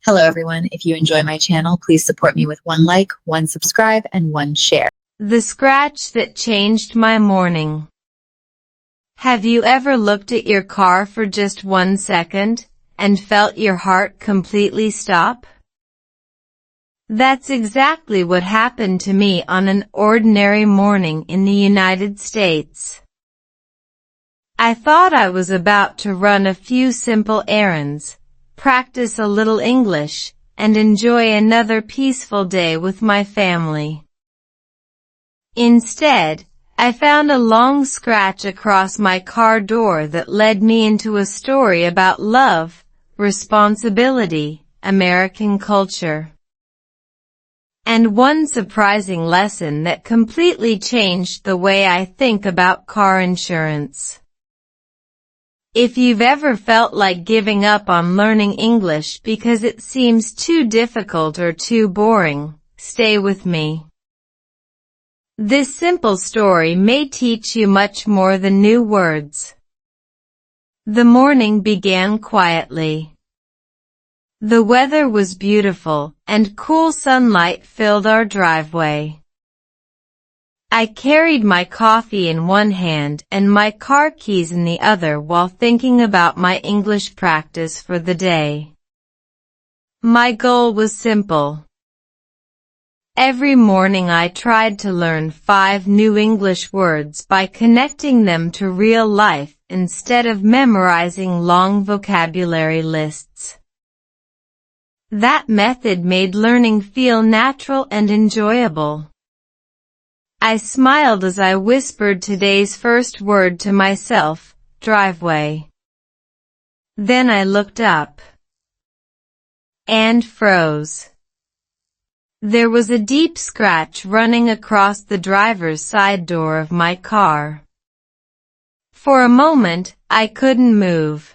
Hello everyone, if you enjoy my channel, please support me with one like, one subscribe, and one share. The scratch that changed my morning. Have you ever looked at your car for just 1 second, and felt your heart completely stop? That's exactly what happened to me on an ordinary morning in the United States. I thought I was about to run a few simple errands, practice a little English, and enjoy another peaceful day with my family. Instead, I found a long scratch across my car door that led me into a story about love, responsibility, American culture, and one surprising lesson that completely changed the way I think about car insurance. If you've ever felt like giving up on learning English because it seems too difficult or too boring, stay with me. This simple story may teach you much more than new words. The morning began quietly. The weather was beautiful, and cool sunlight filled our driveway. I carried my coffee in one hand and my car keys in the other while thinking about my English practice for the day. My goal was simple. Every morning I tried to learn 5 new English words by connecting them to real life instead of memorizing long vocabulary lists. That method made learning feel natural and enjoyable. I smiled as I whispered today's first word to myself, driveway. Then I looked up and froze. There was a deep scratch running across the driver's side door of my car. For a moment, I couldn't move.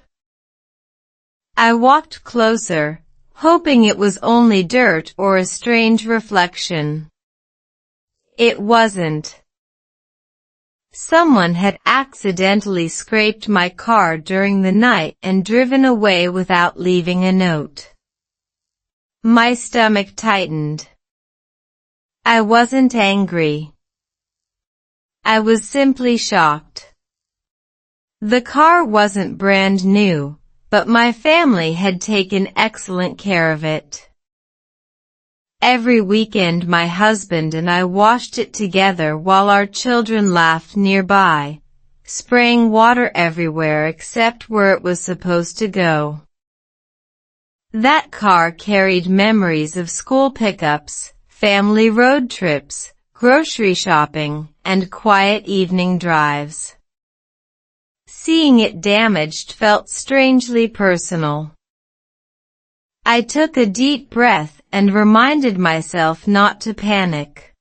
I walked closer, hoping it was only dirt or a strange reflection. It wasn't. Someone had accidentally scraped my car during the night and driven away without leaving a note. My stomach tightened. I wasn't angry. I was simply shocked. The car wasn't brand new, but my family had taken excellent care of it. Every weekend my husband and I washed it together while our children laughed nearby, spraying water everywhere except where it was supposed to go. That car carried memories of school pickups, family road trips, grocery shopping, and quiet evening drives. Seeing it damaged felt strangely personal. I took a deep breath and reminded myself not to panic.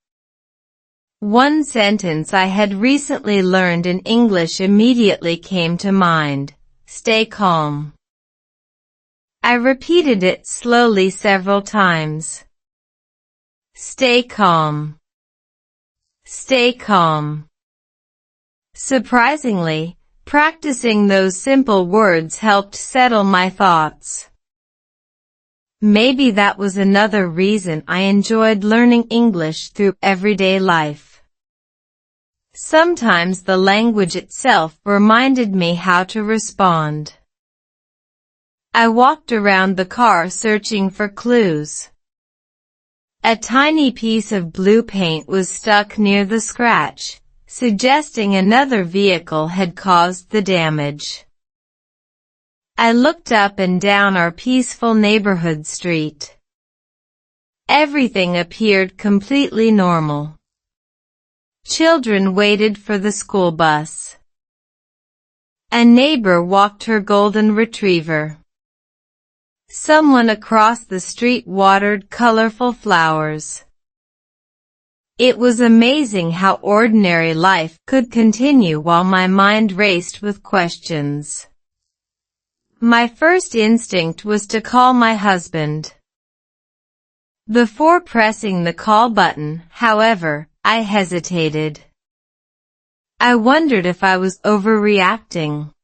One sentence I had recently learned in English immediately came to mind: stay calm. I repeated it slowly several times. Stay calm. Stay calm. Surprisingly, practicing those simple words helped settle my thoughts. Maybe that was another reason I enjoyed learning English through everyday life. Sometimes the language itself reminded me how to respond. I walked around the car searching for clues. A tiny piece of blue paint was stuck near the scratch, suggesting another vehicle had caused the damage. I looked up and down our peaceful neighborhood street. Everything appeared completely normal. Children waited for the school bus. A neighbor walked her golden retriever. Someone across the street watered colorful flowers. It was amazing how ordinary life could continue while my mind raced with questions. My first instinct was to call my husband. Before pressing the call button, however, I hesitated. I wondered if I was overreacting.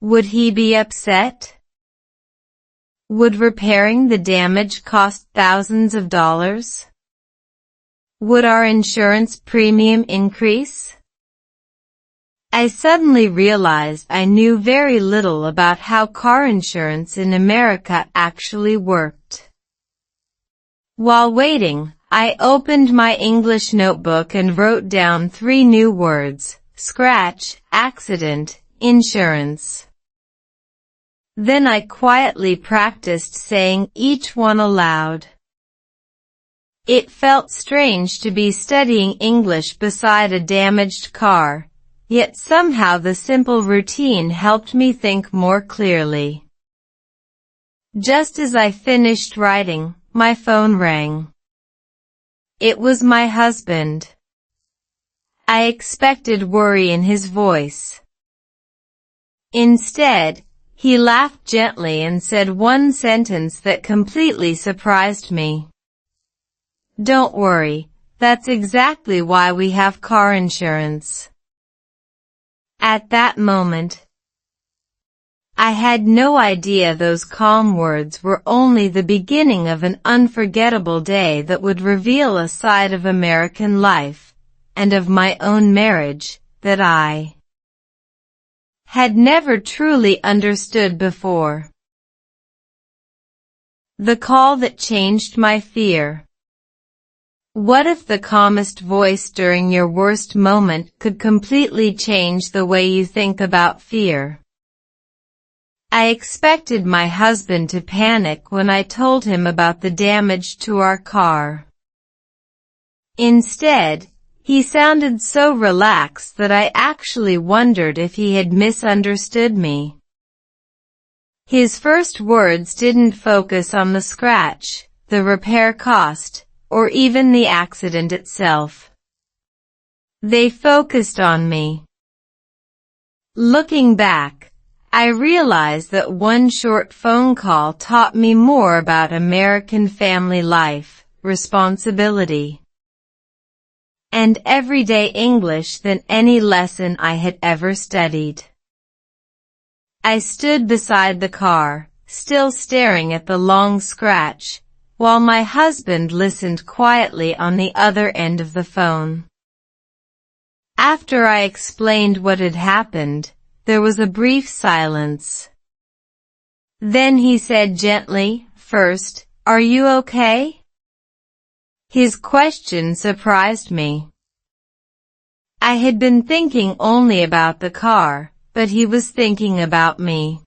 Would he be upset? Would repairing the damage cost thousands of dollars? Would our insurance premium increase? I suddenly realized I knew very little about how car insurance in America actually worked. While waiting, I opened my English notebook and wrote down 3 new words: scratch, accident, insurance. Then I quietly practiced saying each one aloud. It felt strange to be studying English beside a damaged car, yet somehow the simple routine helped me think more clearly. Just as I finished writing, my phone rang. It was my husband. I expected worry in his voice. Instead, he laughed gently and said one sentence that completely surprised me. "Don't worry, that's exactly why we have car insurance." At that moment, I had no idea those calm words were only the beginning of an unforgettable day that would reveal a side of American life, and of my own marriage, that I had never truly understood before. The call that changed my fear. What if the calmest voice during your worst moment could completely change the way you think about fear? I expected my husband to panic when I told him about the damage to our car. Instead, he sounded so relaxed that I actually wondered if he had misunderstood me. His first words didn't focus on the scratch, the repair cost, or even the accident itself. They focused on me. Looking back, I realized that one short phone call taught me more about American family life, responsibility, and everyday English than any lesson I had ever studied. I stood beside the car, still staring at the long scratch, while my husband listened quietly on the other end of the phone. After I explained what had happened, there was a brief silence. Then he said gently, "First, are you okay?" His question surprised me. I had been thinking only about the car, but he was thinking about me.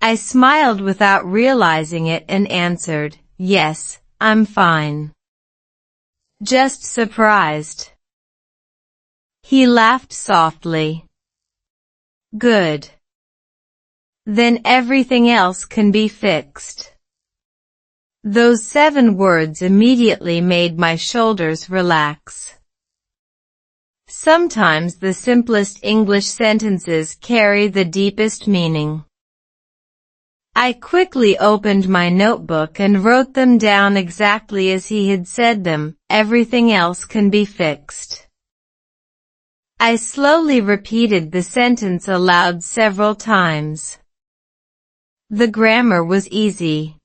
I smiled without realizing it and answered, "Yes, I'm fine. Just surprised." He laughed softly. "Good. Then everything else can be fixed." Those 7 words immediately made my shoulders relax. Sometimes the simplest English sentences carry the deepest meaning. I quickly opened my notebook and wrote them down exactly as he had said them. Everything else can be fixed. I slowly repeated the sentence aloud several times. The grammar was easy.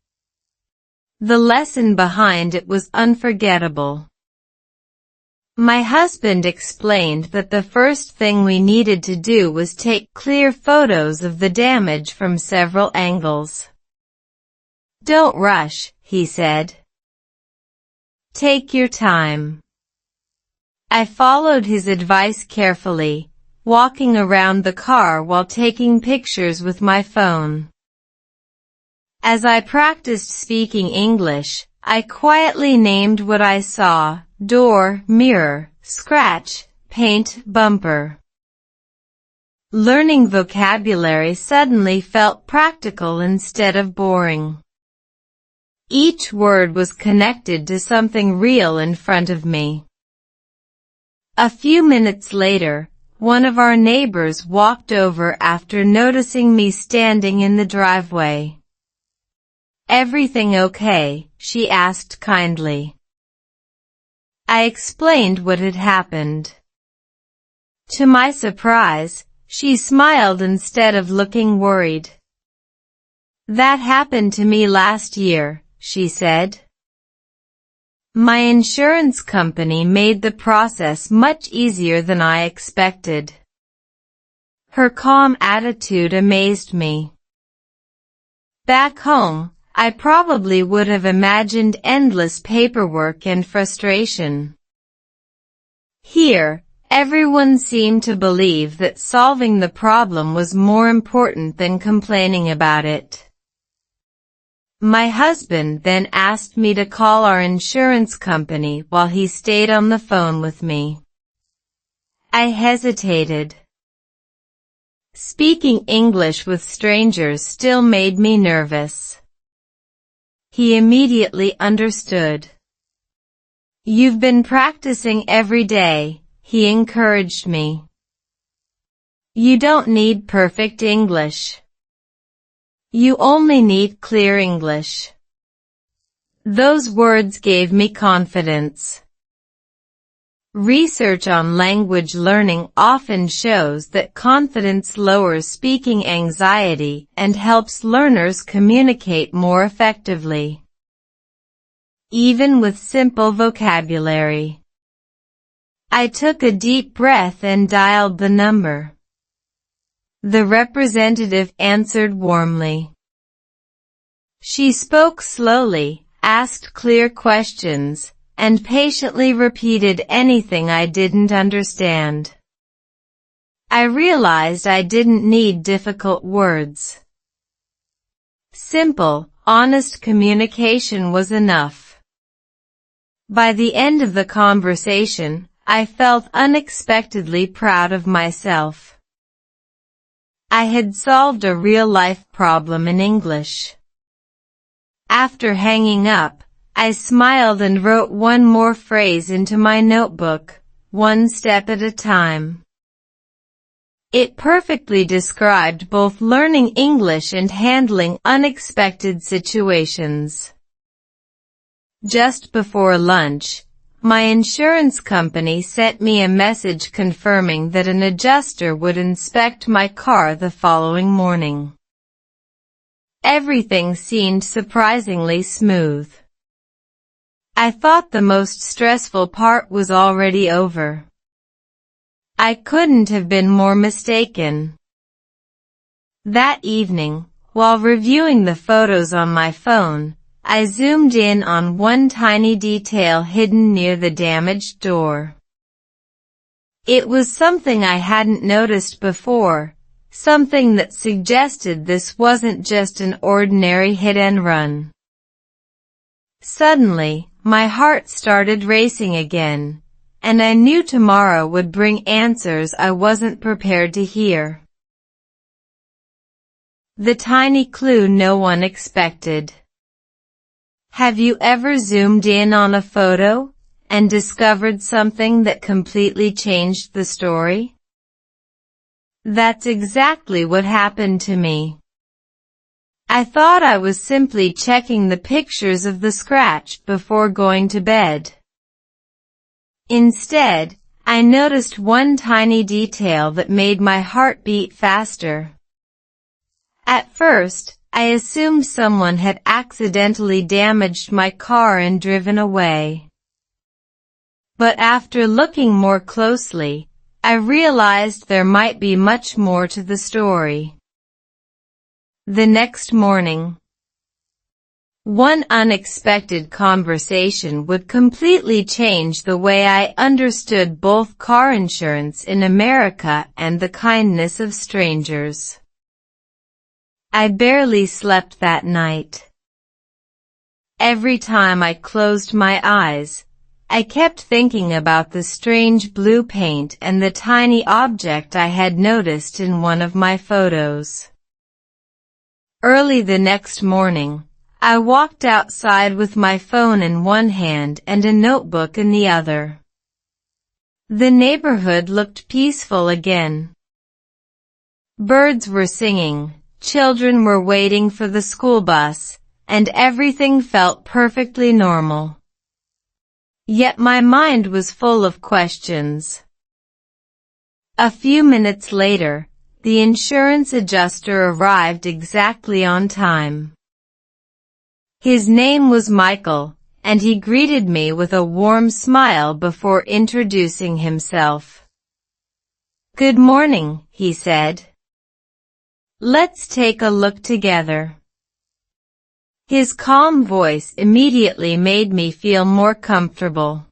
The lesson behind it was unforgettable. My husband explained that the first thing we needed to do was take clear photos of the damage from several angles. "Don't rush," he said. "Take your time." I followed his advice carefully, walking around the car while taking pictures with my phone. As I practiced speaking English, I quietly named what I saw: door, mirror, scratch, paint, bumper. Learning vocabulary suddenly felt practical instead of boring. Each word was connected to something real in front of me. A few minutes later, one of our neighbors walked over after noticing me standing in the driveway. "Everything okay?" she asked kindly. I explained what had happened. To my surprise, she smiled instead of looking worried. "That happened to me last year," she said. "My insurance company made the process much easier than I expected." Her calm attitude amazed me. Back home, I probably would have imagined endless paperwork and frustration. Here, everyone seemed to believe that solving the problem was more important than complaining about it. My husband then asked me to call our insurance company while he stayed on the phone with me. I hesitated. Speaking English with strangers still made me nervous. He immediately understood. "You've been practicing every day," he encouraged me. "You don't need perfect English. You only need clear English." Those words gave me confidence. Research on language learning often shows that confidence lowers speaking anxiety and helps learners communicate more effectively, even with simple vocabulary. I took a deep breath and dialed the number. The representative answered warmly. She spoke slowly, asked clear questions, and patiently repeated anything I didn't understand. I realized I didn't need difficult words. Simple, honest communication was enough. By the end of the conversation, I felt unexpectedly proud of myself. I had solved a real-life problem in English. After hanging up, I smiled and wrote one more phrase into my notebook, "one step at a time." It perfectly described both learning English and handling unexpected situations. Just before lunch, my insurance company sent me a message confirming that an adjuster would inspect my car the following morning. Everything seemed surprisingly smooth. I thought the most stressful part was already over. I couldn't have been more mistaken. That evening, while reviewing the photos on my phone, I zoomed in on one tiny detail hidden near the damaged door. It was something I hadn't noticed before, something that suggested this wasn't just an ordinary hit and run. Suddenly, my heart started racing again, and I knew tomorrow would bring answers I wasn't prepared to hear. The tiny clue no one expected. Have you ever zoomed in on a photo and discovered something that completely changed the story? That's exactly what happened to me. I thought I was simply checking the pictures of the scratch before going to bed. Instead, I noticed one tiny detail that made my heart beat faster. At first, I assumed someone had accidentally damaged my car and driven away. But after looking more closely, I realized there might be much more to the story. The next morning, one unexpected conversation would completely change the way I understood both car insurance in America and the kindness of strangers. I barely slept that night. Every time I closed my eyes, I kept thinking about the strange blue paint and the tiny object I had noticed in one of my photos. Early the next morning, I walked outside with my phone in one hand and a notebook in the other. The neighborhood looked peaceful again. Birds were singing. Children were waiting for the school bus, and everything felt perfectly normal. Yet my mind was full of questions. A few minutes later, the insurance adjuster arrived exactly on time. His name was Michael, and he greeted me with a warm smile before introducing himself. "Good morning," he said. "Let's take a look together." His calm voice immediately made me feel more comfortable.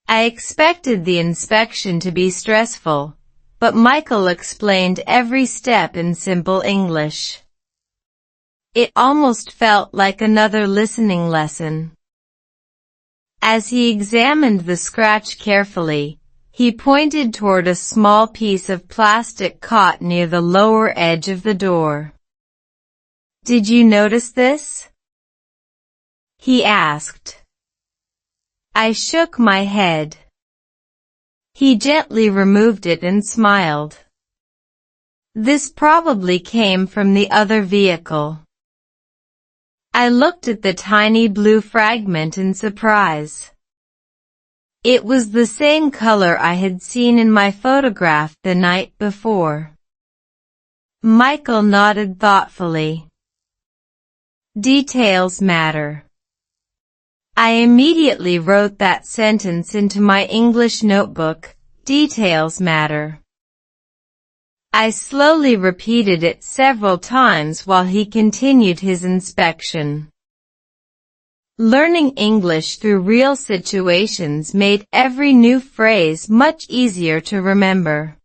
I expected the inspection to be stressful, but Michael explained every step in simple English. It almost felt like another listening lesson. As he examined the scratch carefully, he pointed toward a small piece of plastic caught near the lower edge of the door. "Did you notice this?" he asked. I shook my head. He gently removed it and smiled. "This probably came from the other vehicle." I looked at the tiny blue fragment in surprise. It was the same color I had seen in my photograph the night before. Michael nodded thoughtfully. "Details matter." I immediately wrote that sentence into my English notebook, "Details matter." I slowly repeated it several times while he continued his inspection. Learning English through real situations made every new phrase much easier to remember.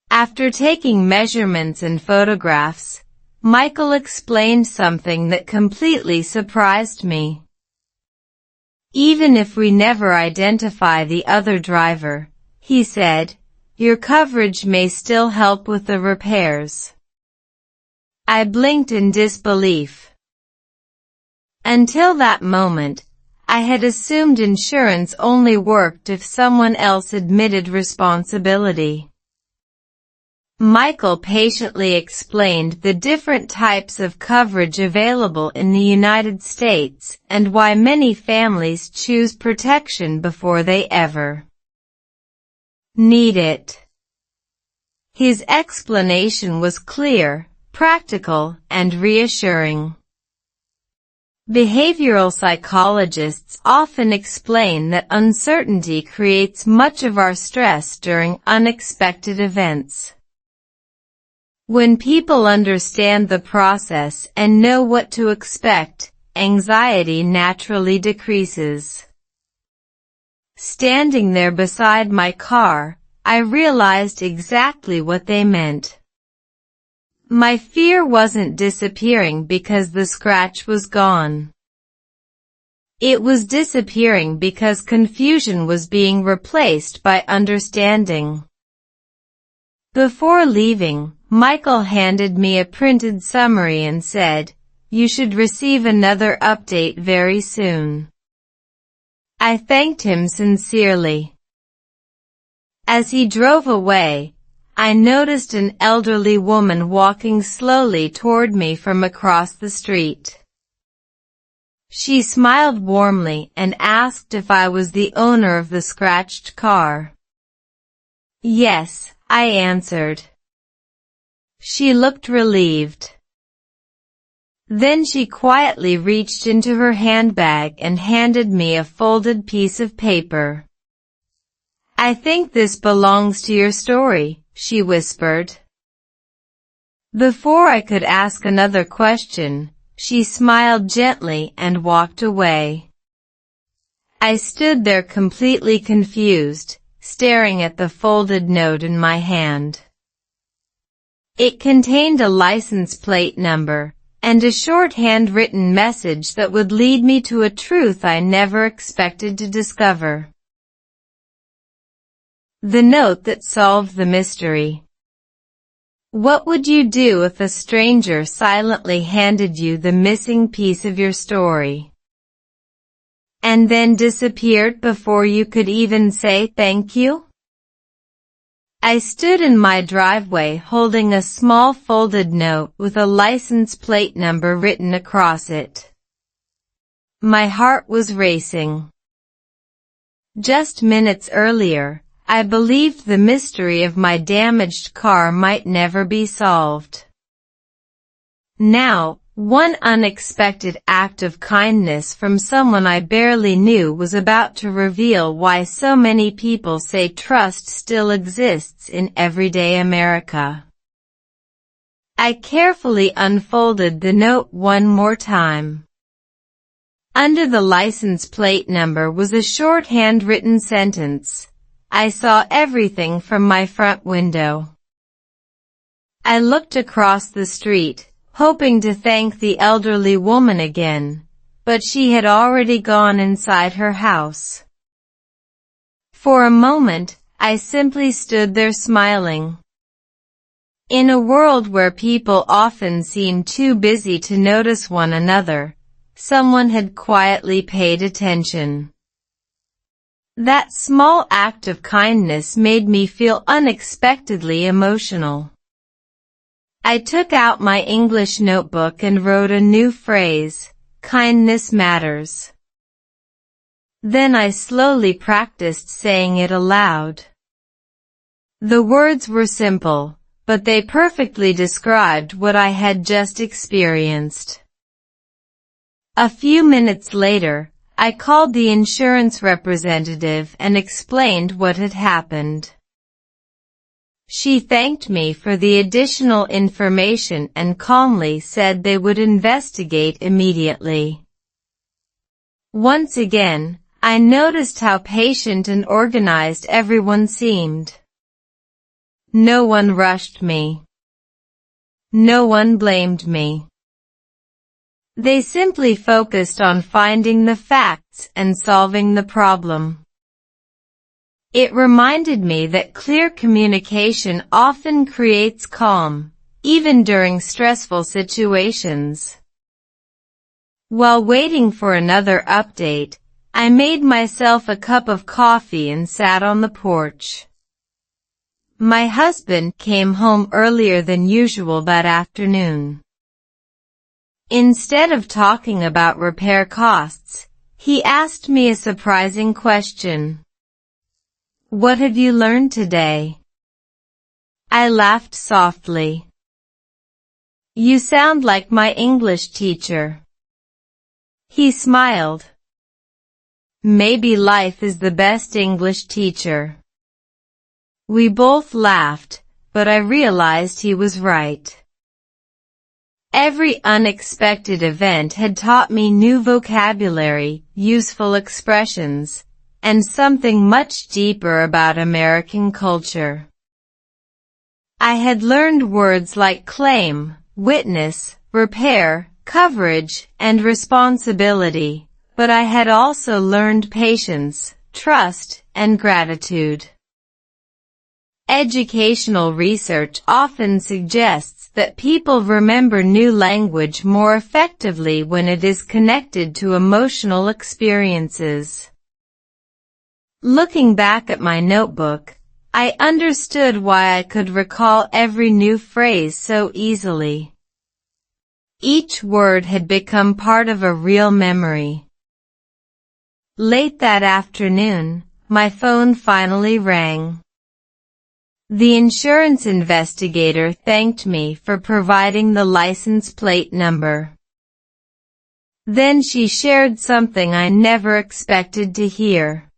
After taking measurements and photographs, Michael explained something that completely surprised me. "Even if we never identify the other driver," he said, "your coverage may still help with the repairs." I blinked in disbelief. Until that moment, I had assumed insurance only worked if someone else admitted responsibility. Michael patiently explained the different types of coverage available in the United States and why many families choose protection before they ever need it. His explanation was clear, practical, and reassuring. Behavioral psychologists often explain that uncertainty creates much of our stress during unexpected events. When people understand the process and know what to expect, anxiety naturally decreases. Standing there beside my car, I realized exactly what they meant. My fear wasn't disappearing because the scratch was gone. It was disappearing because confusion was being replaced by understanding. Before leaving, Michael handed me a printed summary and said, "You should receive another update very soon." I thanked him sincerely. As he drove away, I noticed an elderly woman walking slowly toward me from across the street. She smiled warmly and asked if I was the owner of the scratched car. "Yes," I answered. She looked relieved. Then she quietly reached into her handbag and handed me a folded piece of paper. "I think this belongs to your story," she whispered. Before I could ask another question, she smiled gently and walked away. I stood there completely confused, staring at the folded note in my hand. It contained a license plate number, and a short handwritten message that would lead me to a truth I never expected to discover. The note that solved the mystery. What would you do if a stranger silently handed you the missing piece of your story, and then disappeared before you could even say thank you? I stood in my driveway holding a small folded note with a license plate number written across it. My heart was racing. Just minutes earlier, I believed the mystery of my damaged car might never be solved. Now, one unexpected act of kindness from someone I barely knew was about to reveal why so many people say trust still exists in everyday America. I carefully unfolded the note one more time. Under the license plate number was a short handwritten sentence. I saw everything from my front window. I looked across the street, hoping to thank the elderly woman again, but she had already gone inside her house. For a moment, I simply stood there smiling. In a world where people often seem too busy to notice one another, someone had quietly paid attention. That small act of kindness made me feel unexpectedly emotional. I took out my English notebook and wrote a new phrase, "Kindness matters." Then I slowly practiced saying it aloud. The words were simple, but they perfectly described what I had just experienced. A few minutes later, I called the insurance representative and explained what had happened. She thanked me for the additional information and calmly said they would investigate immediately. Once again, I noticed how patient and organized everyone seemed. No one rushed me. No one blamed me. They simply focused on finding the facts and solving the problem. It reminded me that clear communication often creates calm, even during stressful situations. While waiting for another update, I made myself a cup of coffee and sat on the porch. My husband came home earlier than usual that afternoon. Instead of talking about repair costs, he asked me a surprising question. "What have you learned today?" I laughed softly. "You sound like my English teacher." He smiled. "Maybe life is the best English teacher." We both laughed, but I realized he was right. Every unexpected event had taught me new vocabulary, useful expressions, and something much deeper about American culture. I had learned words like claim, witness, repair, coverage, and responsibility, but I had also learned patience, trust, and gratitude. Educational research often suggests that people remember new language more effectively when it is connected to emotional experiences. Looking back at my notebook, I understood why I could recall every new phrase so easily. Each word had become part of a real memory. Late that afternoon, my phone finally rang. The insurance investigator thanked me for providing the license plate number. Then she shared something I never expected to hear.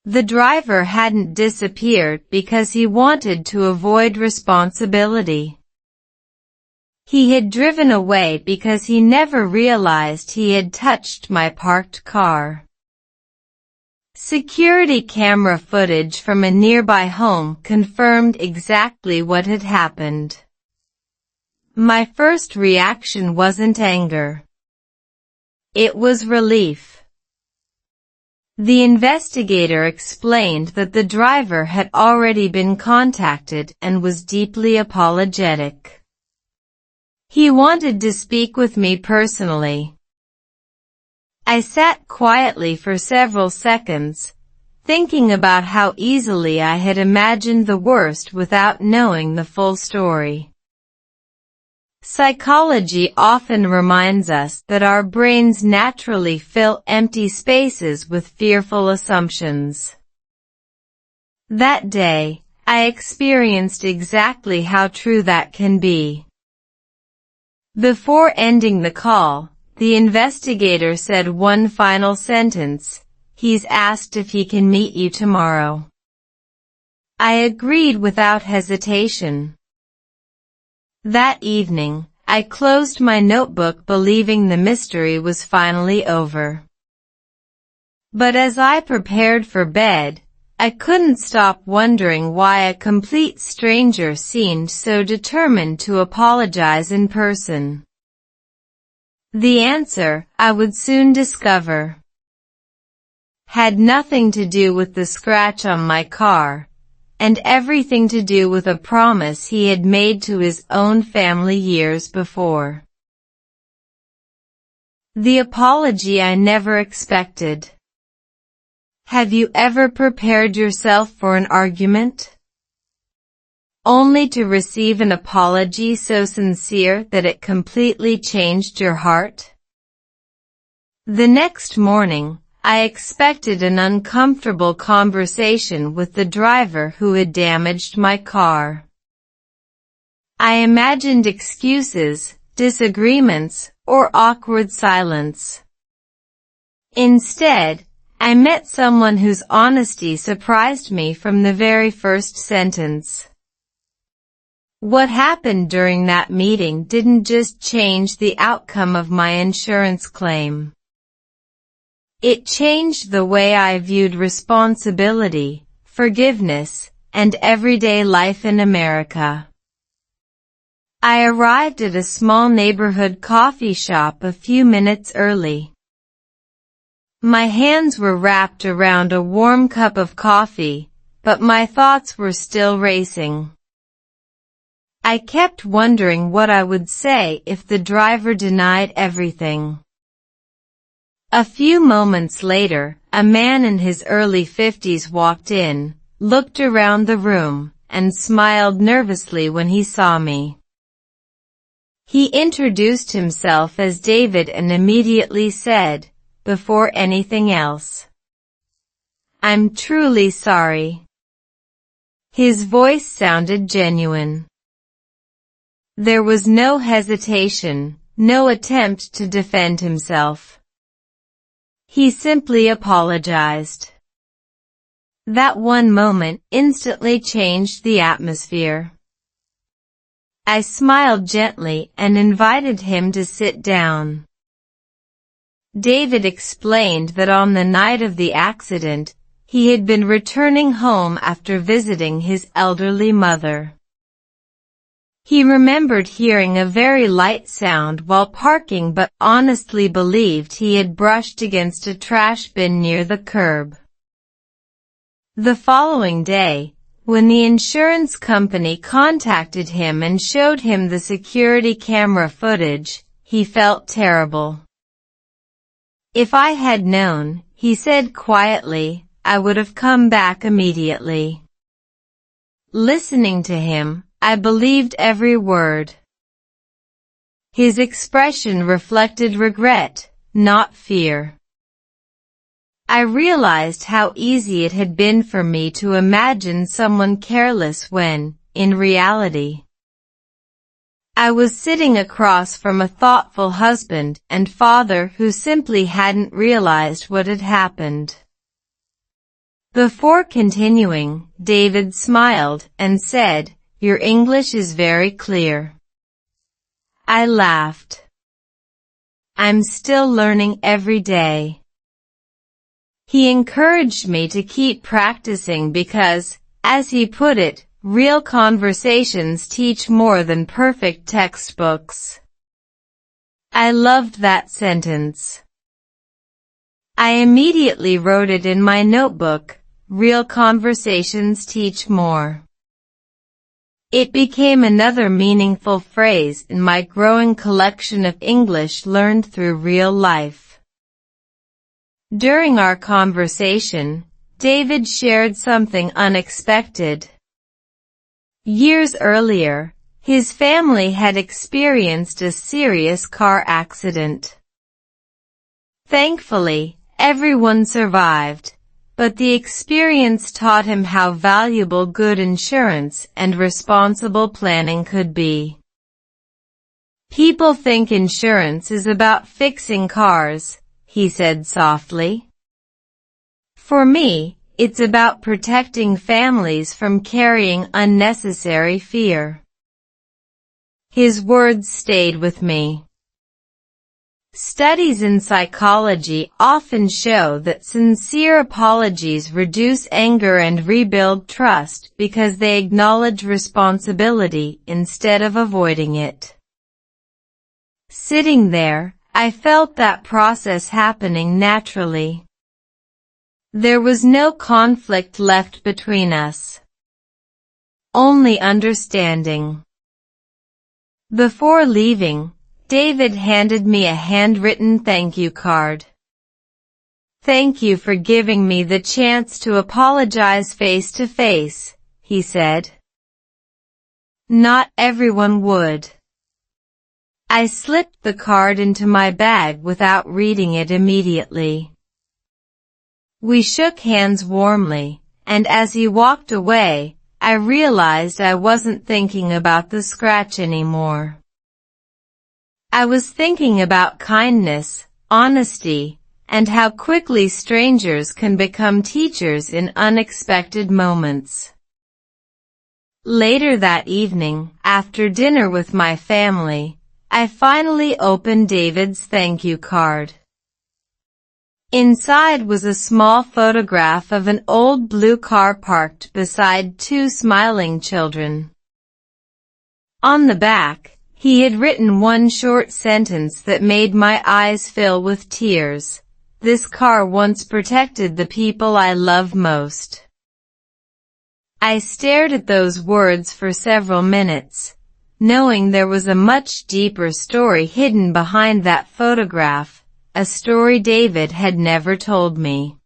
The driver hadn't disappeared because he wanted to avoid responsibility. He had driven away because he never realized he had touched my parked car. Security camera footage from a nearby home confirmed exactly what had happened. My first reaction wasn't anger. It was relief. The investigator explained that the driver had already been contacted and was deeply apologetic. He wanted to speak with me personally. I sat quietly for several seconds, thinking about how easily I had imagined the worst without knowing the full story. Psychology often reminds us that our brains naturally fill empty spaces with fearful assumptions. That day, I experienced exactly how true that can be. Before ending the call, the investigator said one final sentence. He's asked if he can meet you tomorrow. I agreed without hesitation. That evening, I closed my notebook believing the mystery was finally over. But as I prepared for bed, I couldn't stop wondering why a complete stranger seemed so determined to apologize in person. The answer, I would soon discover, had nothing to do with the scratch on my car, and everything to do with a promise he had made to his own family years before. The apology I never expected. Have you ever prepared yourself for an argument, only to receive an apology so sincere that it completely changed your heart? The next morning, I expected an uncomfortable conversation with the driver who had damaged my car. I imagined excuses, disagreements, or awkward silence. Instead, I met someone whose honesty surprised me from the very first sentence. What happened during that meeting didn't just change the outcome of my insurance claim. It changed the way I viewed responsibility, forgiveness, and everyday life in America. I arrived at a small neighborhood coffee shop a few minutes early. My hands were wrapped around a warm cup of coffee, but my thoughts were still racing. I kept wondering what I would say if the driver denied everything. A few moments later, a man in his early 50s walked in, looked around the room, and smiled nervously when he saw me. He introduced himself as David and immediately said, before anything else, "I'm truly sorry." His voice sounded genuine. There was no hesitation, no attempt to defend himself. He simply apologized. That one moment instantly changed the atmosphere. I smiled gently and invited him to sit down. David explained that on the night of the accident, he had been returning home after visiting his elderly mother. He remembered hearing a very light sound while parking but honestly believed he had brushed against a trash bin near the curb. The following day, when the insurance company contacted him and showed him the security camera footage, he felt terrible. "If I had known," he said quietly, "I would have come back immediately." Listening to him, I believed every word. His expression reflected regret, not fear. I realized how easy it had been for me to imagine someone careless when, in reality, I was sitting across from a thoughtful husband and father who simply hadn't realized what had happened. Before continuing, David smiled and said, "Your English is very clear." I laughed. "I'm still learning every day." He encouraged me to keep practicing because, as he put it, real conversations teach more than perfect textbooks. I loved that sentence. I immediately wrote it in my notebook, "Real conversations teach more." It became another meaningful phrase in my growing collection of English learned through real life. During our conversation, David shared something unexpected. Years earlier, his family had experienced a serious car accident. Thankfully, everyone survived, but the experience taught him how valuable good insurance and responsible planning could be. "People think insurance is about fixing cars," he said softly. "For me, it's about protecting families from carrying unnecessary fear." His words stayed with me. Studies in psychology often show that sincere apologies reduce anger and rebuild trust because they acknowledge responsibility instead of avoiding it. Sitting there, I felt that process happening naturally. There was no conflict left between us. Only understanding. Before leaving, David handed me a handwritten thank you card. "Thank you for giving me the chance to apologize face to face," he said. "Not everyone would." I slipped the card into my bag without reading it immediately. We shook hands warmly, and as he walked away, I realized I wasn't thinking about the scratch anymore. I was thinking about kindness, honesty, and how quickly strangers can become teachers in unexpected moments. Later that evening, after dinner with my family, I finally opened David's thank you card. Inside was a small photograph of an old blue car parked beside two smiling children. On the back, he had written one short sentence that made my eyes fill with tears. "This car once protected the people I love most." I stared at those words for several minutes, knowing there was a much deeper story hidden behind that photograph, a story David had never told me.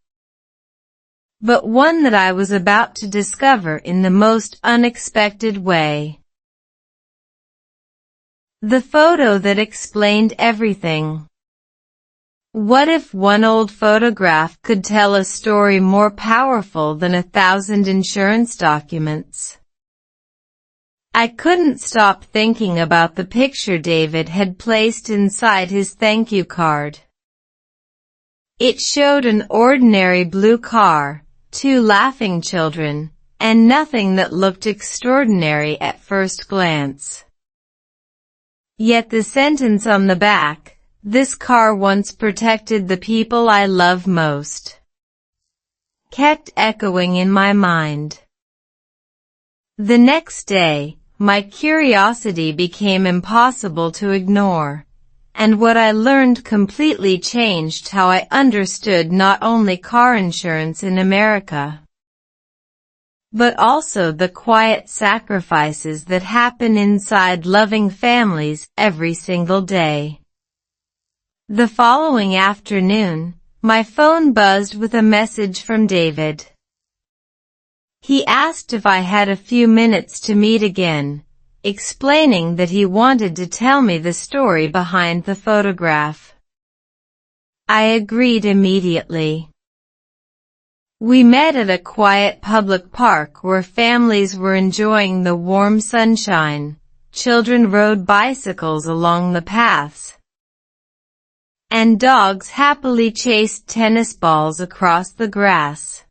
But one that I was about to discover in the most unexpected way. The photo that explained everything. What if one old photograph could tell a story more powerful than 1,000 insurance documents? I couldn't stop thinking about the picture David had placed inside his thank you card. It showed an ordinary blue car, two laughing children, and nothing that looked extraordinary at first glance. Yet the sentence on the back, "This car once protected the people I love most," kept echoing in my mind. The next day, my curiosity became impossible to ignore, and what I learned completely changed how I understood not only car insurance in America, but also the quiet sacrifices that happen inside loving families every single day. The following afternoon, my phone buzzed with a message from David. He asked if I had a few minutes to meet again, explaining that he wanted to tell me the story behind the photograph. I agreed immediately. We met at a quiet public park where families were enjoying the warm sunshine, children rode bicycles along the paths, and dogs happily chased tennis balls across the grass.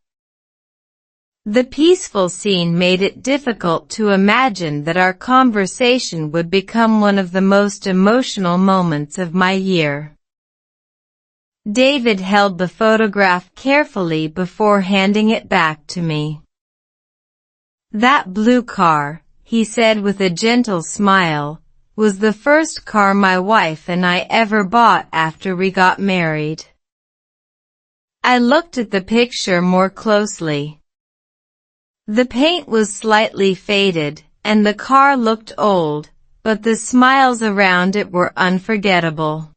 The peaceful scene made it difficult to imagine that our conversation would become one of the most emotional moments of my year. David held the photograph carefully before handing it back to me. "That blue car," he said with a gentle smile, "was the first car my wife and I ever bought after we got married." I looked at the picture more closely. The paint was slightly faded, and the car looked old, but the smiles around it were unforgettable.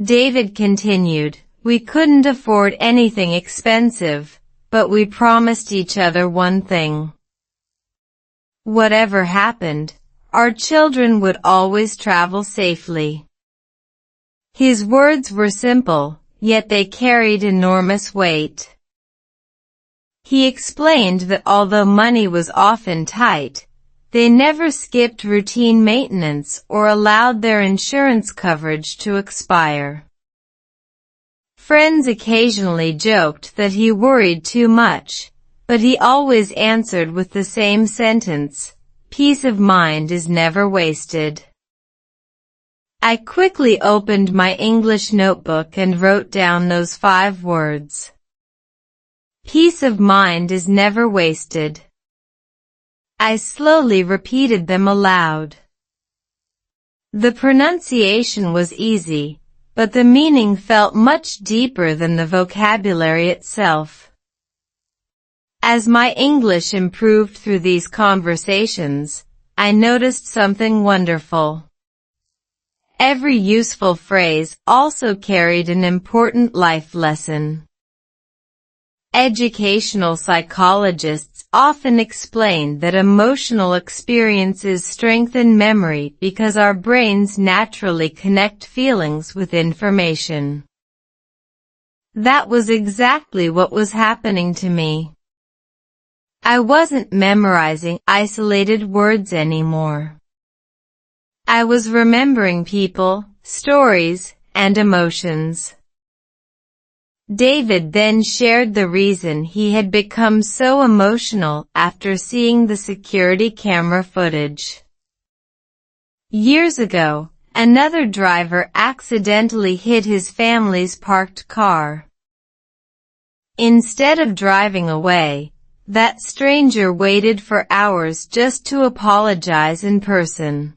David continued, "We couldn't afford anything expensive, but we promised each other one thing. Whatever happened, our children would always travel safely." His words were simple, yet they carried enormous weight. He explained that although money was often tight, they never skipped routine maintenance or allowed their insurance coverage to expire. Friends occasionally joked that he worried too much, but he always answered with the same sentence: "Peace of mind is never wasted." I quickly opened my English notebook and wrote down those 5 words. Peace of mind is never wasted. I slowly repeated them aloud. The pronunciation was easy, but the meaning felt much deeper than the vocabulary itself. As my English improved through these conversations, I noticed something wonderful. Every useful phrase also carried an important life lesson. Educational psychologists often explain that emotional experiences strengthen memory because our brains naturally connect feelings with information. That was exactly what was happening to me. I wasn't memorizing isolated words anymore. I was remembering people, stories, and emotions. David then shared the reason he had become so emotional after seeing the security camera footage. Years ago, another driver accidentally hit his family's parked car. Instead of driving away, that stranger waited for hours just to apologize in person.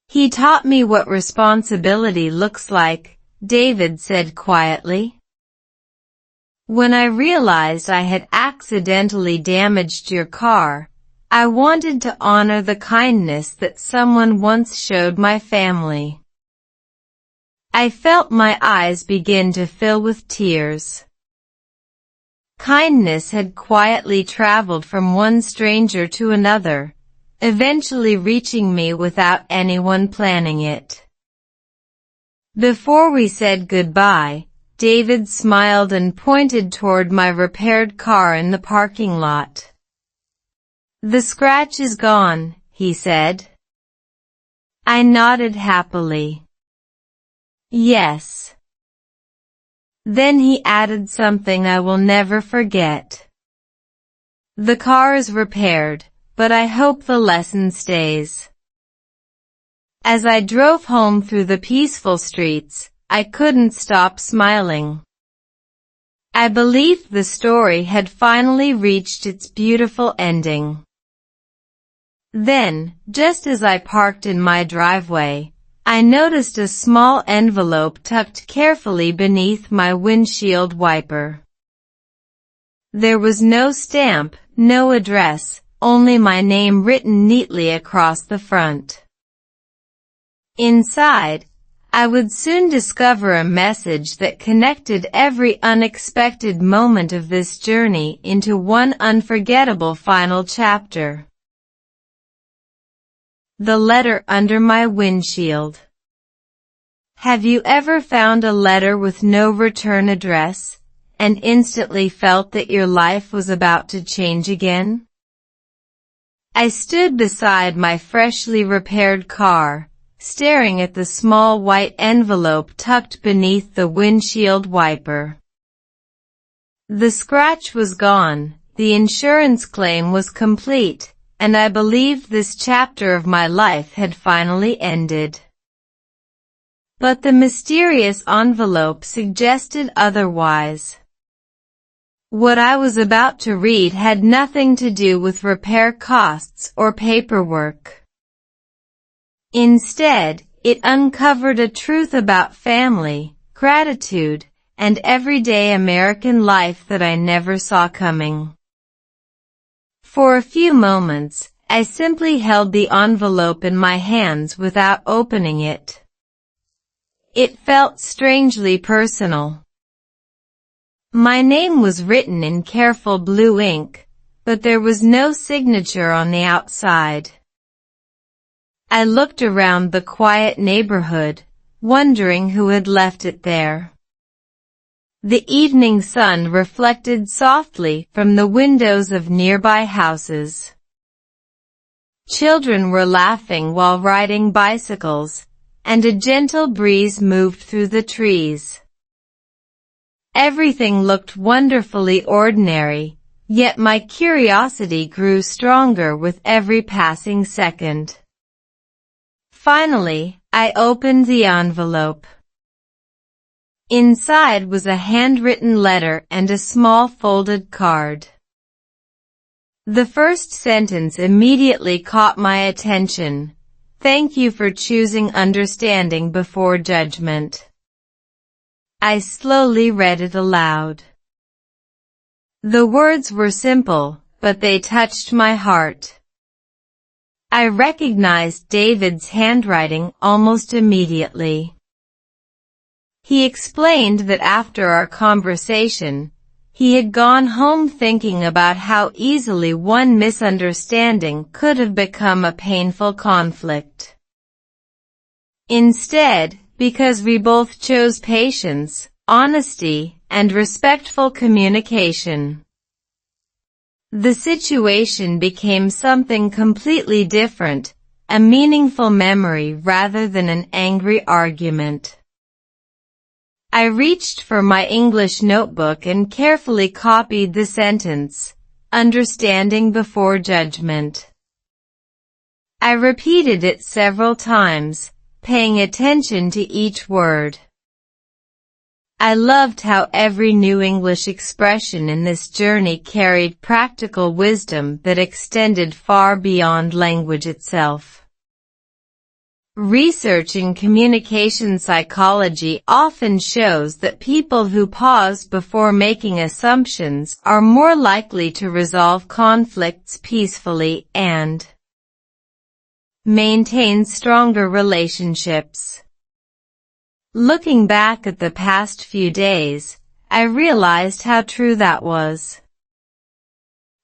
He taught me what responsibility looks like, David said quietly. When I realized I had accidentally damaged your car, I wanted to honor the kindness that someone once showed my family. I felt my eyes begin to fill with tears. Kindness had quietly traveled from one stranger to another, eventually reaching me without anyone planning it. Before we said goodbye, David smiled and pointed toward my repaired car in the parking lot. "The scratch is gone," he said. I nodded happily. "Yes." Then he added something I will never forget. "The car is repaired, but I hope the lesson stays." As I drove home through the peaceful streets, I couldn't stop smiling. I believed the story had finally reached its beautiful ending. Then, just as I parked in my driveway, I noticed a small envelope tucked carefully beneath my windshield wiper. There was no stamp, no address, only my name written neatly across the front. Inside, I would soon discover a message that connected every unexpected moment of this journey into one unforgettable final chapter. The letter under my windshield. Have you ever found a letter with no return address, and instantly felt that your life was about to change again? I stood beside my freshly repaired car, staring at the small white envelope tucked beneath the windshield wiper. The scratch was gone, the insurance claim was complete, and I believed this chapter of my life had finally ended. But the mysterious envelope suggested otherwise. What I was about to read had nothing to do with repair costs or paperwork. Instead, it uncovered a truth about family, gratitude, and everyday American life that I never saw coming. For a few moments, I simply held the envelope in my hands without opening it. It felt strangely personal. My name was written in careful blue ink, but there was no signature on the outside. I looked around the quiet neighborhood, wondering who had left it there. The evening sun reflected softly from the windows of nearby houses. Children were laughing while riding bicycles, and a gentle breeze moved through the trees. Everything looked wonderfully ordinary, yet my curiosity grew stronger with every passing second. Finally, I opened the envelope. Inside was a handwritten letter and a small folded card. The first sentence immediately caught my attention. "Thank you for choosing understanding before judgment." I slowly read it aloud. The words were simple, but they touched my heart. I recognized David's handwriting almost immediately. He explained that after our conversation, he had gone home thinking about how easily one misunderstanding could have become a painful conflict. Instead, because we both chose patience, honesty, and respectful communication, the situation became something completely different, a meaningful memory rather than an angry argument. I reached for my English notebook and carefully copied the sentence, "Understanding before judgment." I repeated it several times, paying attention to each word. I loved how every new English expression in this journey carried practical wisdom that extended far beyond language itself. Research in communication psychology often shows that people who pause before making assumptions are more likely to resolve conflicts peacefully and maintain stronger relationships. Looking back at the past few days, I realized how true that was.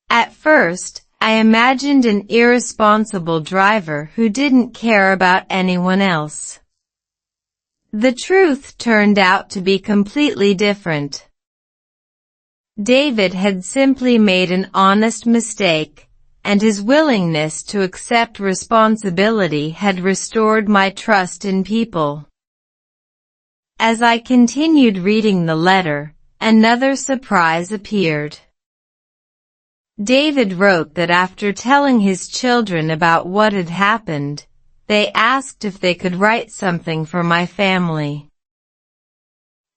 At first, I imagined an irresponsible driver who didn't care about anyone else. The truth turned out to be completely different. David had simply made an honest mistake, and his willingness to accept responsibility had restored my trust in people. As I continued reading the letter, another surprise appeared. David wrote that after telling his children about what had happened, they asked if they could write something for my family.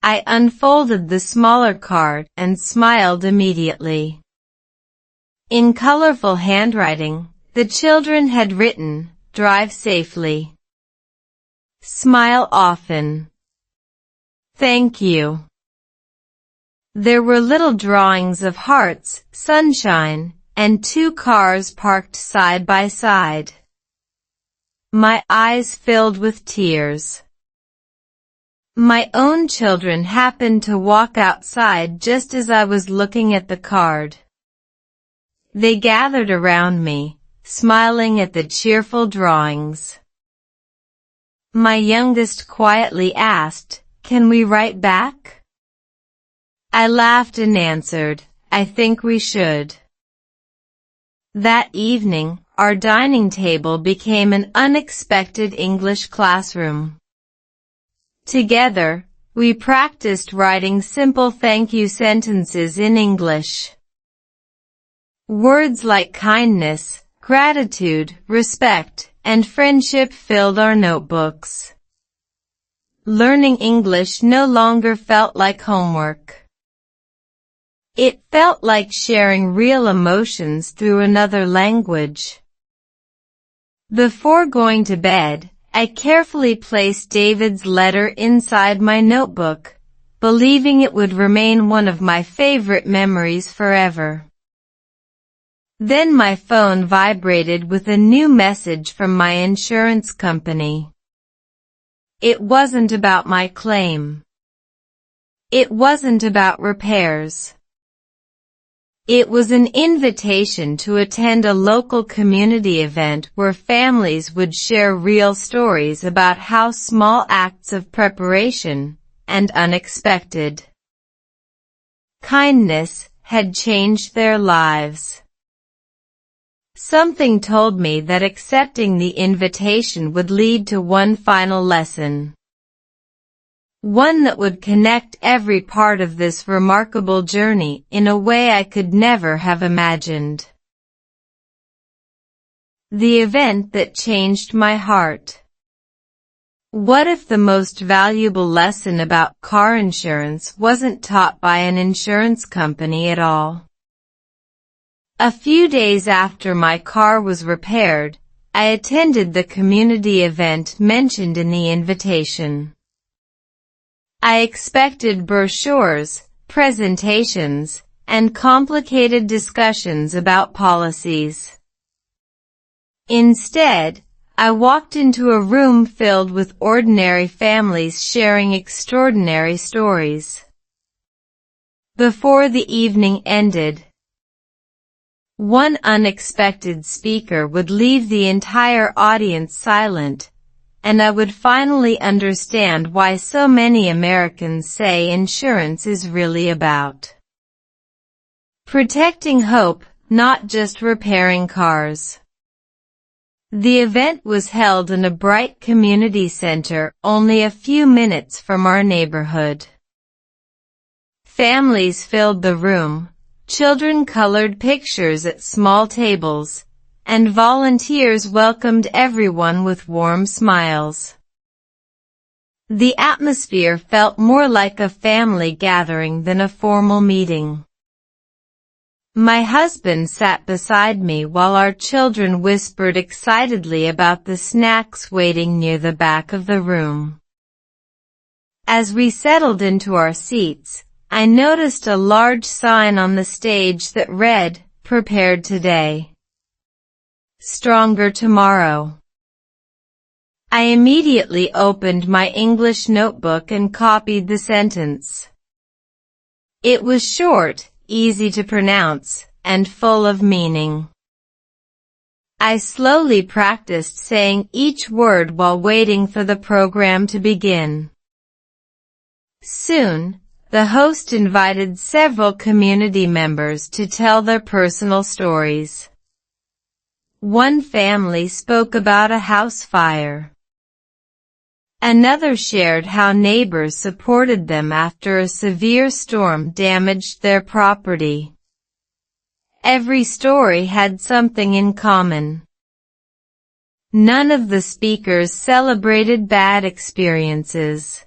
I unfolded the smaller card and smiled immediately. In colorful handwriting, the children had written, "Drive safely. Smile often. Thank you." There were little drawings of hearts, sunshine, and two cars parked side by side. My eyes filled with tears. My own children happened to walk outside just as I was looking at the card. They gathered around me, smiling at the cheerful drawings. My youngest quietly asked, "Can we write back?" I laughed and answered, "I think we should." That evening, our dining table became an unexpected English classroom. Together, we practiced writing simple thank you sentences in English. Words like kindness, gratitude, respect, and friendship filled our notebooks. Learning English no longer felt like homework. It felt like sharing real emotions through another language. Before going to bed, I carefully placed David's letter inside my notebook, believing it would remain one of my favorite memories forever. Then my phone vibrated with a new message from my insurance company. It wasn't about my claim. It wasn't about repairs. It was an invitation to attend a local community event where families would share real stories about how small acts of preparation and unexpected kindness had changed their lives. Something told me that accepting the invitation would lead to one final lesson. One that would connect every part of this remarkable journey in a way I could never have imagined. The event that changed my heart. What if the most valuable lesson about car insurance wasn't taught by an insurance company at all? A few days after my car was repaired, I attended the community event mentioned in the invitation. I expected brochures, presentations, and complicated discussions about policies. Instead, I walked into a room filled with ordinary families sharing extraordinary stories. Before the evening ended, one unexpected speaker would leave the entire audience silent, and I would finally understand why so many Americans say insurance is really about protecting hope, not just repairing cars. The event was held in a bright community center only a few minutes from our neighborhood. Families filled the room, children colored pictures at small tables, and volunteers welcomed everyone with warm smiles. The atmosphere felt more like a family gathering than a formal meeting. My husband sat beside me while our children whispered excitedly about the snacks waiting near the back of the room. As we settled into our seats, I noticed a large sign on the stage that read, "Prepared today, stronger tomorrow." I immediately opened my English notebook and copied the sentence. It was short, easy to pronounce, and full of meaning. I slowly practiced saying each word while waiting for the program to begin. Soon, the host invited several community members to tell their personal stories. One family spoke about a house fire. Another shared how neighbors supported them after a severe storm damaged their property. Every story had something in common. None of the speakers celebrated bad experiences.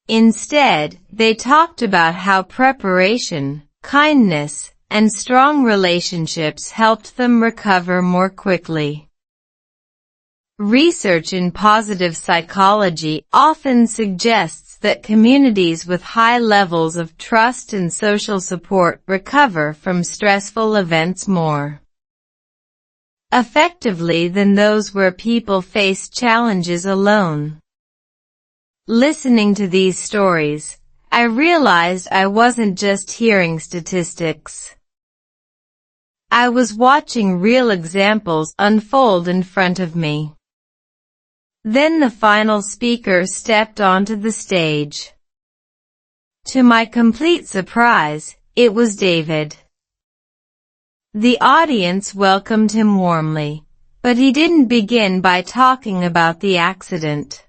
Instead, they talked about how preparation, kindness, and strong relationships helped them recover more quickly. Research in positive psychology often suggests that communities with high levels of trust and social support recover from stressful events more effectively than those where people face challenges alone. Listening to these stories, I realized I wasn't just hearing statistics. I was watching real examples unfold in front of me. Then the final speaker stepped onto the stage. To my complete surprise, it was David. The audience welcomed him warmly, but he didn't begin by talking about the accident.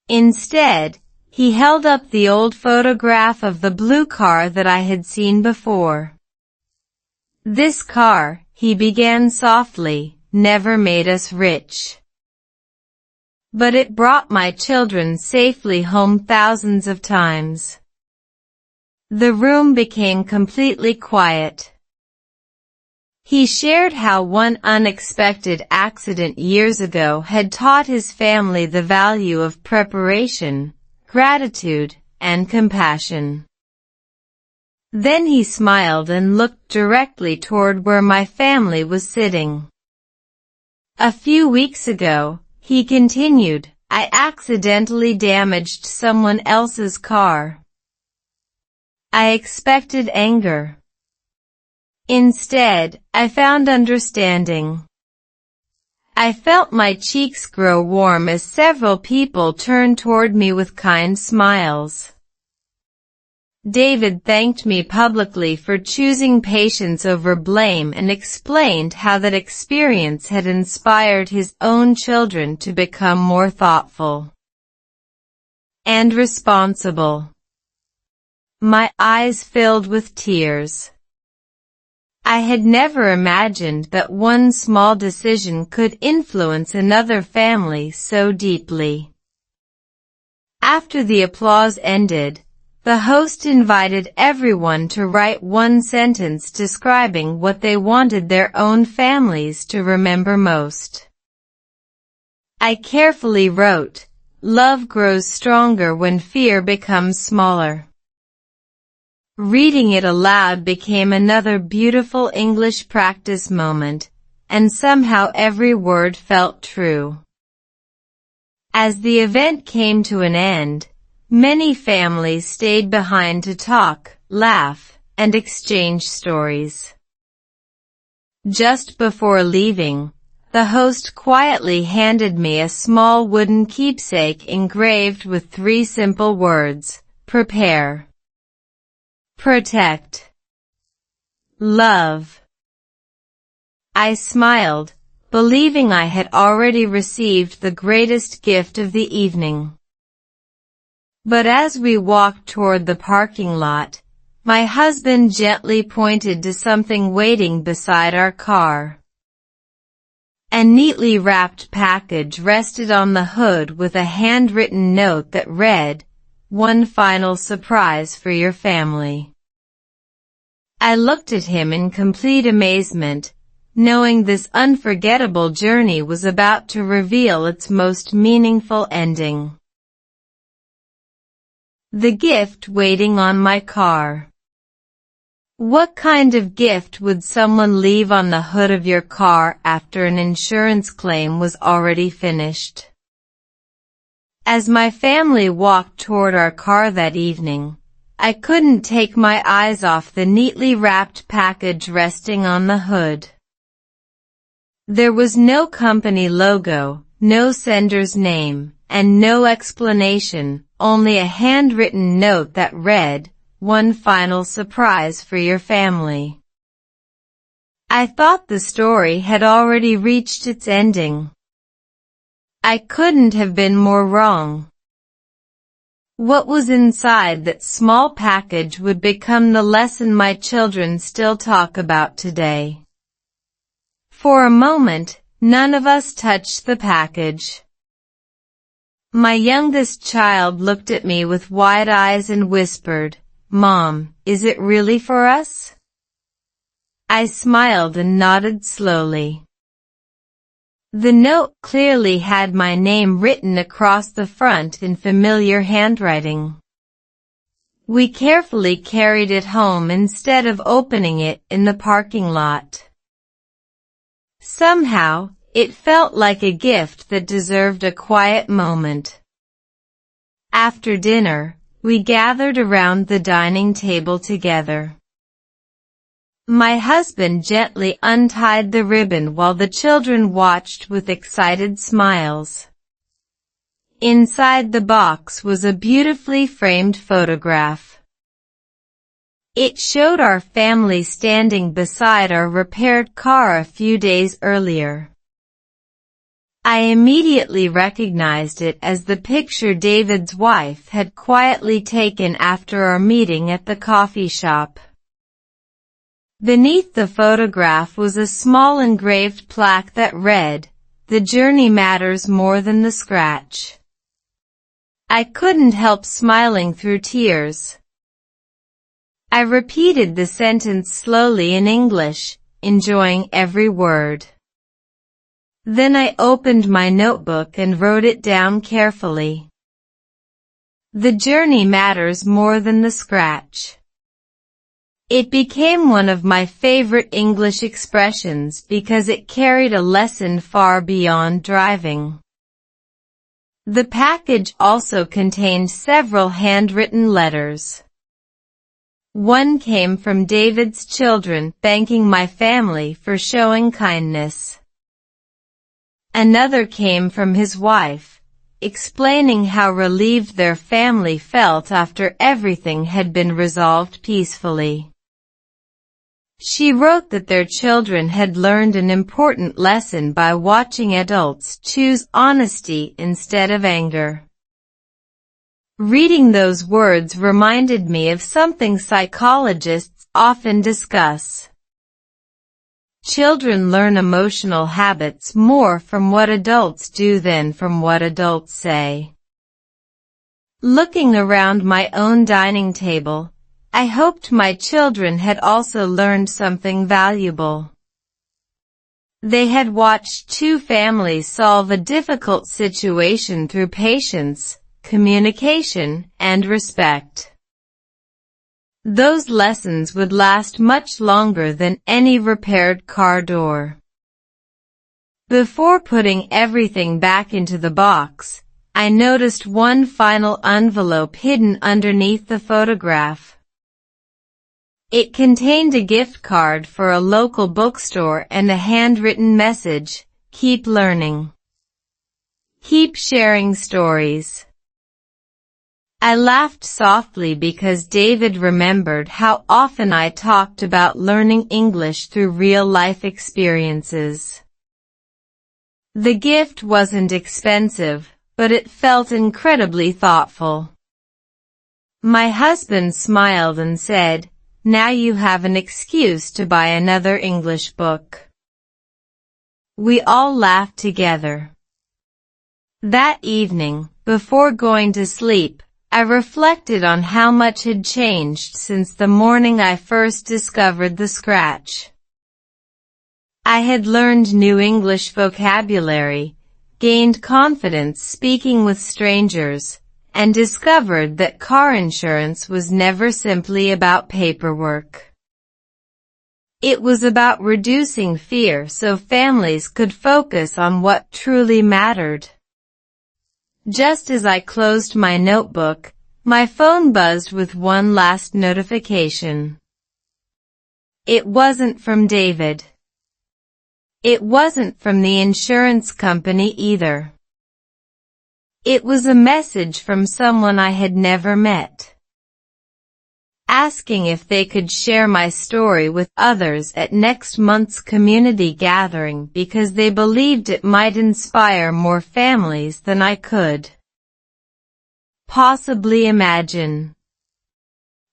Instead, he held up the old photograph of the blue car that I had seen before. "This car," he began softly, "never made us rich. But it brought my children safely home thousands of times." The room became completely quiet. He shared how one unexpected accident years ago had taught his family the value of preparation, gratitude, and compassion. Then he smiled and looked directly toward where my family was sitting. "A few weeks ago," he continued, "I accidentally damaged someone else's car. I expected anger. Instead, I found understanding. I felt my cheeks grow warm as several people turned toward me with kind smiles. David thanked me publicly for choosing patience over blame and explained how that experience had inspired his own children to become more thoughtful and responsible. My eyes filled with tears. I had never imagined that one small decision could influence another family so deeply. After the applause ended, the host invited everyone to write one sentence describing what they wanted their own families to remember most. I carefully wrote, "Love grows stronger when fear becomes smaller." Reading it aloud became another beautiful English practice moment, and somehow every word felt true. As the event came to an end, many families stayed behind to talk, laugh, and exchange stories. Just before leaving, the host quietly handed me a small wooden keepsake engraved with 3 simple words: prepare, protect, love. I smiled, believing I had already received the greatest gift of the evening. But as we walked toward the parking lot, my husband gently pointed to something waiting beside our car. A neatly wrapped package rested on the hood with a handwritten note that read, "One final surprise for your family." I looked at him in complete amazement, knowing this unforgettable journey was about to reveal its most meaningful ending. The gift waiting on my car. What kind of gift would someone leave on the hood of your car after an insurance claim was already finished? As my family walked toward our car that evening, I couldn't take my eyes off the neatly wrapped package resting on the hood. There was no company logo, no sender's name, and no explanation, only a handwritten note that read, "One final surprise for your family." I thought the story had already reached its ending. I couldn't have been more wrong. What was inside that small package would become the lesson my children still talk about today. For a moment, none of us touched the package. My youngest child looked at me with wide eyes and whispered, "Mom, is it really for us?" I smiled and nodded slowly. The note clearly had my name written across the front in familiar handwriting. We carefully carried it home instead of opening it in the parking lot. Somehow, it felt like a gift that deserved a quiet moment. After dinner, we gathered around the dining table together. My husband gently untied the ribbon while the children watched with excited smiles. Inside the box was a beautifully framed photograph. It showed our family standing beside our repaired car a few days earlier. I immediately recognized it as the picture David's wife had quietly taken after our meeting at the coffee shop. Beneath the photograph was a small engraved plaque that read, "The journey matters more than the scratch." I couldn't help smiling through tears. I repeated the sentence slowly in English, enjoying every word. Then I opened my notebook and wrote it down carefully. The journey matters more than the scratch. It became one of my favorite English expressions because it carried a lesson far beyond driving. The package also contained several handwritten letters. One came from David's children thanking my family for showing kindness. Another came from his wife, explaining how relieved their family felt after everything had been resolved peacefully. She wrote that their children had learned an important lesson by watching adults choose honesty instead of anger. Reading those words reminded me of something psychologists often discuss. Children learn emotional habits more from what adults do than from what adults say. Looking around my own dining table, I hoped my children had also learned something valuable. They had watched two families solve a difficult situation through patience, communication, and respect. Those lessons would last much longer than any repaired car door. Before putting everything back into the box, I noticed one final envelope hidden underneath the photograph. It contained a gift card for a local bookstore and a handwritten message: "Keep learning. Keep sharing stories." I laughed softly because David remembered how often I talked about learning English through real-life experiences. The gift wasn't expensive, but it felt incredibly thoughtful. My husband smiled and said, "Now you have an excuse to buy another English book." We all laughed together. That evening, before going to sleep, I reflected on how much had changed since the morning I first discovered the scratch. I had learned new English vocabulary, gained confidence speaking with strangers, and discovered that car insurance was never simply about paperwork. It was about reducing fear so families could focus on what truly mattered. Just as I closed my notebook, my phone buzzed with one last notification. It wasn't from David. It wasn't from the insurance company either. It was a message from someone I had never met, asking if they could share my story with others at next month's community gathering because they believed it might inspire more families than I could possibly imagine.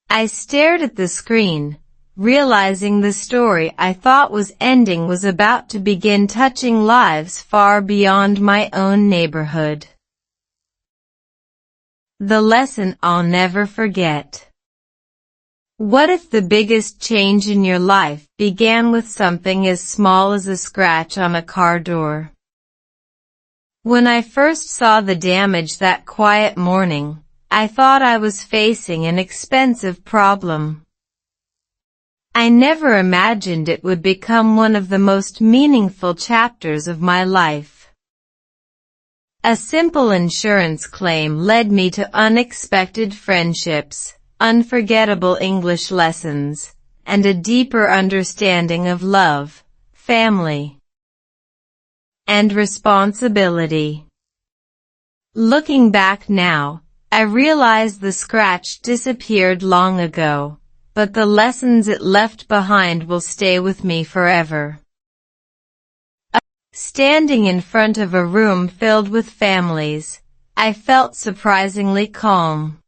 I stared at the screen, realizing the story I thought was ending was about to begin touching lives far beyond my own neighborhood. The lesson I'll never forget. What if the biggest change in your life began with something as small as a scratch on a car door? When I first saw the damage that quiet morning, I thought I was facing an expensive problem. I never imagined it would become one of the most meaningful chapters of my life. A simple insurance claim led me to unexpected friendships, unforgettable English lessons, and a deeper understanding of love, family, and responsibility. Looking back now, I realize the scratch disappeared long ago, but the lessons it left behind will stay with me forever. Standing in front of a room filled with families, I felt surprisingly calm.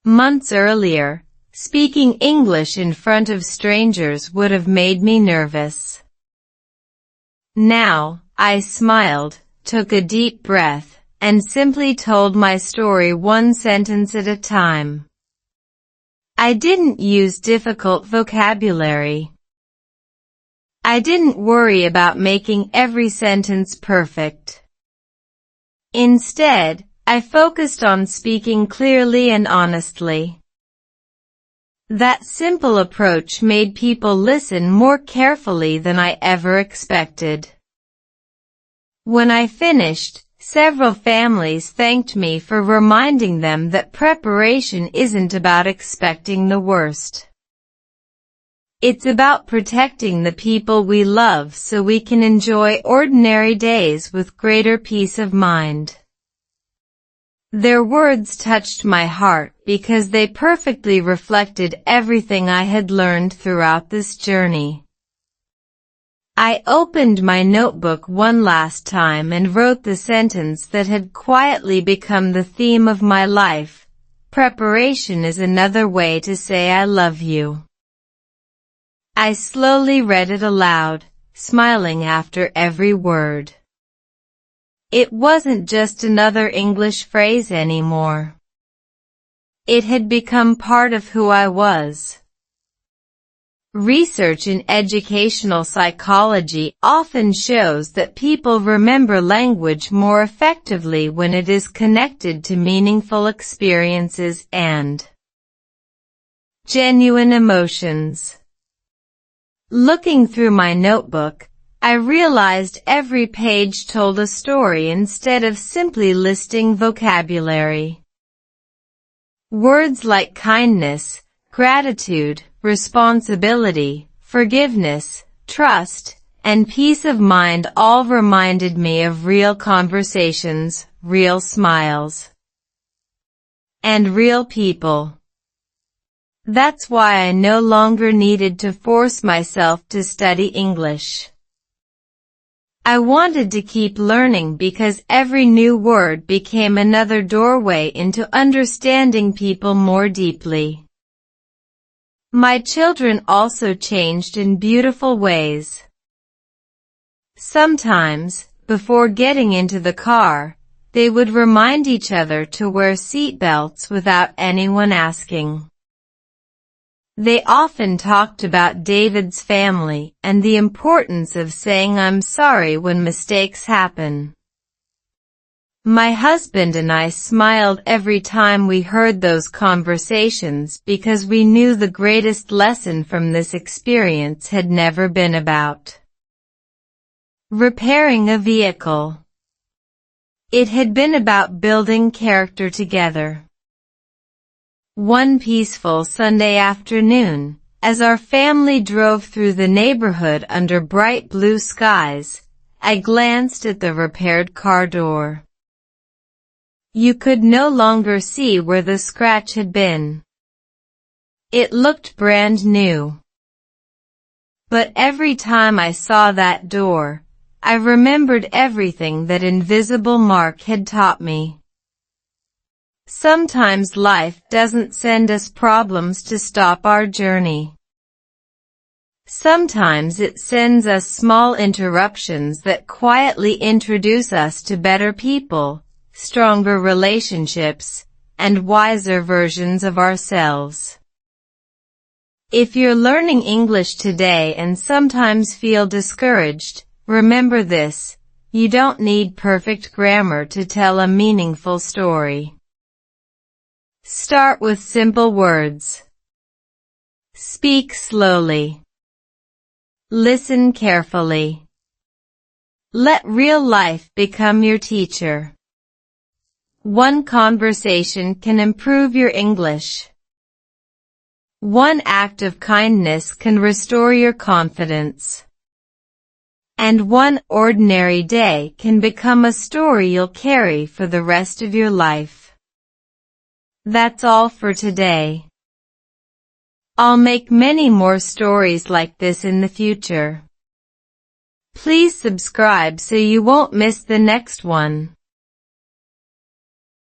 Months earlier, speaking English in front of strangers would have made me nervous. Now, I smiled, took a deep breath, and simply told my story one sentence at a time. I didn't use difficult vocabulary. I didn't worry about making every sentence perfect. Instead, I focused on speaking clearly and honestly. That simple approach made people listen more carefully than I ever expected. When I finished, several families thanked me for reminding them that preparation isn't about expecting the worst. It's about protecting the people we love so we can enjoy ordinary days with greater peace of mind. Their words touched my heart because they perfectly reflected everything I had learned throughout this journey. I opened my notebook one last time and wrote the sentence that had quietly become the theme of my life. Preparation is another way to say I love you. I slowly read it aloud, smiling after every word. It wasn't just another English phrase anymore. It had become part of who I was. Research in educational psychology often shows that people remember language more effectively when it is connected to meaningful experiences and genuine emotions. Looking through my notebook, I realized every page told a story instead of simply listing vocabulary. Words like kindness, gratitude, responsibility, forgiveness, trust, and peace of mind all reminded me of real conversations, real smiles, and real people. That's why I no longer needed to force myself to study English. I wanted to keep learning because every new word became another doorway into understanding people more deeply. My children also changed in beautiful ways. Sometimes, before getting into the car, they would remind each other to wear seatbelts without anyone asking. They often talked about David's family and the importance of saying I'm sorry when mistakes happen. My husband and I smiled every time we heard those conversations because we knew the greatest lesson from this experience had never been about repairing a vehicle. It had been about building character together. One peaceful Sunday afternoon, as our family drove through the neighborhood under bright blue skies, I glanced at the repaired car door. You could no longer see where the scratch had been. It looked brand new. But every time I saw that door, I remembered everything that Invisible Mark had taught me. Sometimes life doesn't send us problems to stop our journey. Sometimes it sends us small interruptions that quietly introduce us to better people, stronger relationships, and wiser versions of ourselves. If you're learning English today and sometimes feel discouraged, remember this: you don't need perfect grammar to tell a meaningful story. Start with simple words. Speak slowly. Listen carefully. Let real life become your teacher. One conversation can improve your English. One act of kindness can restore your confidence. And one ordinary day can become a story you'll carry for the rest of your life. That's all for today. I'll make many more stories like this in the future. Please subscribe so you won't miss the next one.